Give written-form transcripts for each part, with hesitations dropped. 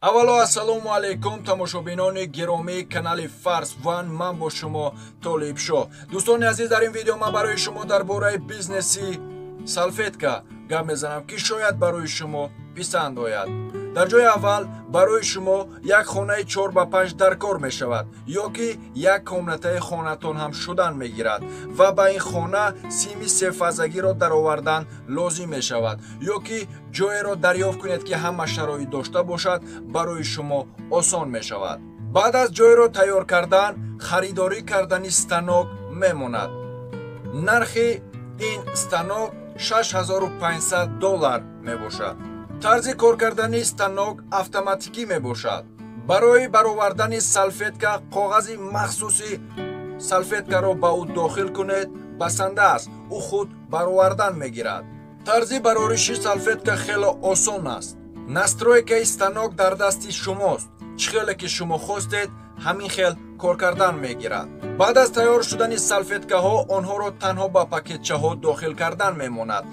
аввало ассалому алайкум тамошобинони гиромии канали Fars One. ман бо шумо Толибшоҳ. дӯстони азиз, дар ин видео ман барои шумо дар бораи бизнеси салфетка гап мезанам ки шояд барои шумо писанд ояд. дар ҷои аввал барои шумо як хонаи 4x5 даркор мешавад ё ки як комнатаи хонатон ҳам шудан мегирад ва ба ин хона сими сефазагиро даровардан лозим мешавад ё ки ҷоеро дарёфт кунед ки ҳама шароит дошта бошад барои шумо осон мешавад. баъд аз ҷойро тайёр кардан харидорӣ кардани станок мемонад. нархи ин станок $6500 мебошад. тарзи кор кардани станок автоматикӣ мебошад. барои баровардани салфетка коғази махсуси салфеткаро ба ӯ дохил кунед, басанда аст, ӯ худ баровардан мегирад. тарзи барориши салфетка хеле осон аст. настройкаи станок дар дасти шумост. чӣ хеле ки шумо хостед ҳамин хел кор кардан мегирад. баъд аз тайёр шудани салфеткаҳо онҳоро танҳо ба пакетчаҳо дохил кардан мемонад.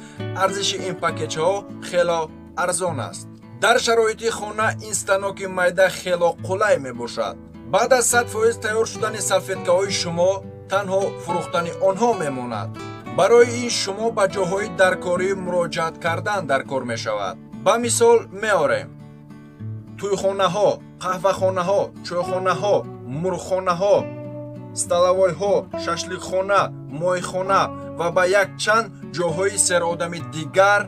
арзиши ин пакетчаҳо хеле арзон аст. дар шароити хона ин станоки майда хеле қулай мебошад. баъд аз 100% тайёр шудани салфеткаҳои шумо танҳо фурӯхтани онҳо мемонад. барои ин шумо ба ҷоҳои даркорӣ муроҷиат кардан даркор мешавад. ба мисол меорем тӯйхонаҳо, қаҳвахонаҳо, чойхонаҳо, мурғхонаҳо, столовойҳо, шашликхона, моҳихона ва ба якчанд ҷоҳои серодами дигар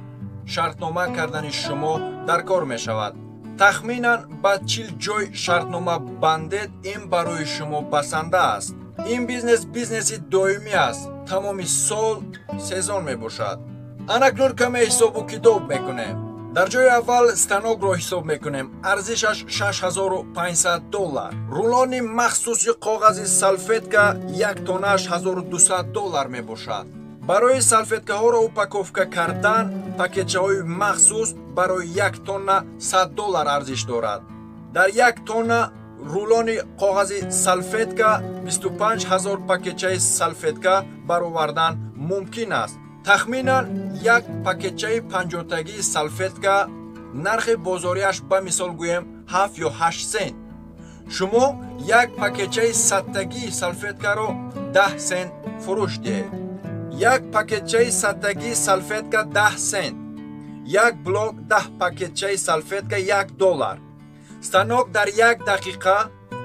шартнома кардани шумо даркор мешавад. тахминан ба 40 ҷой шартнома бандед, ин барои шумо басанда аст. ин бизнеси доимӣ аст. тамоми сол сезон мебошад. анакнун каме ҳисобу китоб мекунем. дар ҷои аввал станокро ҳисоб мекунем. арзишаш $6500. рулони махсуси коғази салфетка як тонааш $1200 мебошад. барои салфеткаҳоро упаковка кардан пакетчаҳои махсус барои як тонна $100 арзиш дорад. дар як тонна рулони коғази салфетка 25000 пакетчаи салфетка баровардан мумкин аст. тахминан як пакетчаи 50-тагии салфетка нархи бозориаш ба мисол гӯем 7 ё 8 сент. шумо як пакетчаи 100-тагии салфеткаро 10 сент фурӯш диҳед. як пакетчаи 100-тагии салфетка 10 сент. як блок 10 пакетчаи салфетка $1. станок дар як дақиқа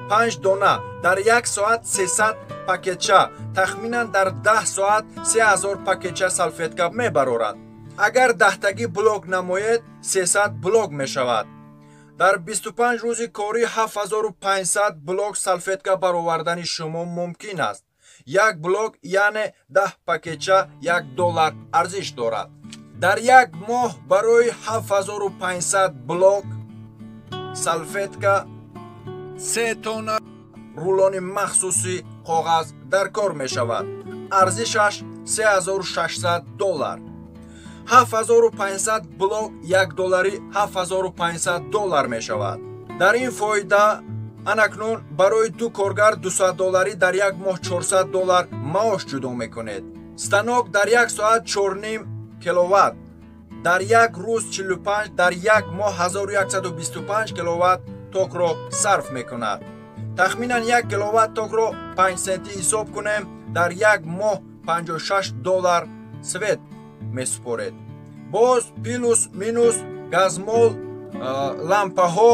5 дона, дар як соат 300 пакетча, тахминан дар 10 соат 3000 пакетча салфетка мебарорад. агар 10-таги блок намоед 300 блок мешавад. дар 25 рӯзи корӣ 7500 блок салфетка баровардани шумо мумкин аст. як блок яъне 10 пакетча $1 арзиш дорад. дар як моҳ барои 7500 блок салфетка 3 тонна рулони махсуси коғаз даркор мешавад. арзишаш $3600. 7500 блок $1 $7500 мешавад. дар ин фоида анакнун барои ду коргар $200 дар як моҳ $400 маош ҷудо мекунед. станок дар як соат 4.5 киловатт, дар як рӯз 45, дар як моҳ 1125 киловатт токро сарф мекунад. тахминан 1 киловатт токро 5 сентӣ ҳисоб кунем, дар як моҳ $56 свет месупоред. боз плюс минус газмол, лампаҳо,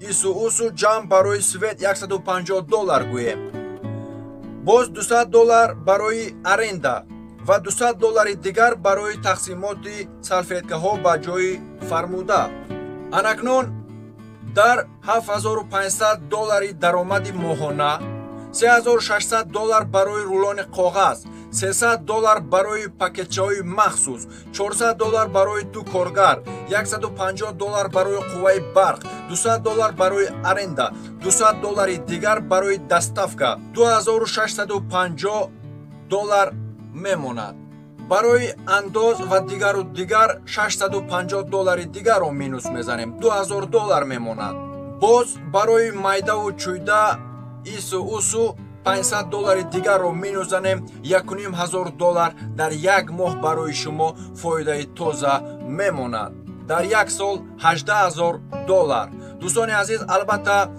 исуусу ҷамъ барои свет $150 гӯем. боз $200 барои аренда ва $200 дигар барои тақсимоти салфеткаҳо ба ҷои фармуда. анакнун дар $7500 даромади моҳона, $3600 барои рулони коғаз, $300 барои пакетчаҳои махсус, $400 барои ду коргар, $150 барои қувваи барқ, $200 барои аренда, $200 дигар барои доставка, $2650 мемонад. барои андоз ва дигару дигар $650 дигарро минус мезанем, $2000 мемонад. боз барои майдаву чӯйда исуусу $500 дигарро минус занем, $1500 дар як моҳ барои шумо фоидаи тоза мемонад. дар як сол $18000, дӯстони азиз, албатта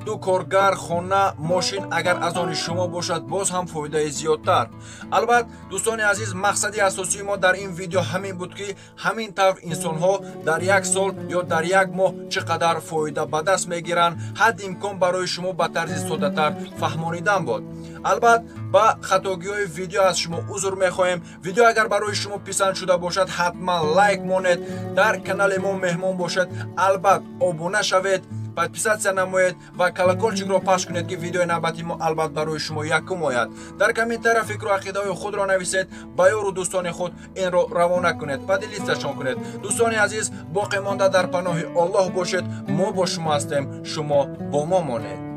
ду коргар, хона, мошин агар аз они шумо бошад, боз ҳам фоидаи зиёдтар. Албатта дӯстони азиз, мақсади асосии мо дар ин видео ҳамин буд ки ҳамин тавр инсонҳо дар як сол ё дар як моҳ чӣ қадар фоида ба даст мегиранд, ҳадди имкон барои шумо ба тарзи содатар фаҳмонидан бод. Албатта ба хатогиҳои видео аз шумо узр мехоҳем. Видео агар барои шумо писанд шуда бошад, ҳатман лайк монед, дар канали мо меҳмон бошед, албатта обуна шавед, подписатсия намоед ва колоколчикро пахш кунед ки видеои навбати мо албатта барои шумо якум ояд. Дар комментария фикру ақидаҳои худро нависед, ба ёру дӯстони худ инро равона кунед, падилисташон кунед. Дӯстони азиз, боқӣ монда дар паноҳи Аллоҳ бошед. Мо бо шумо ҳастем, шумо бо мо монед.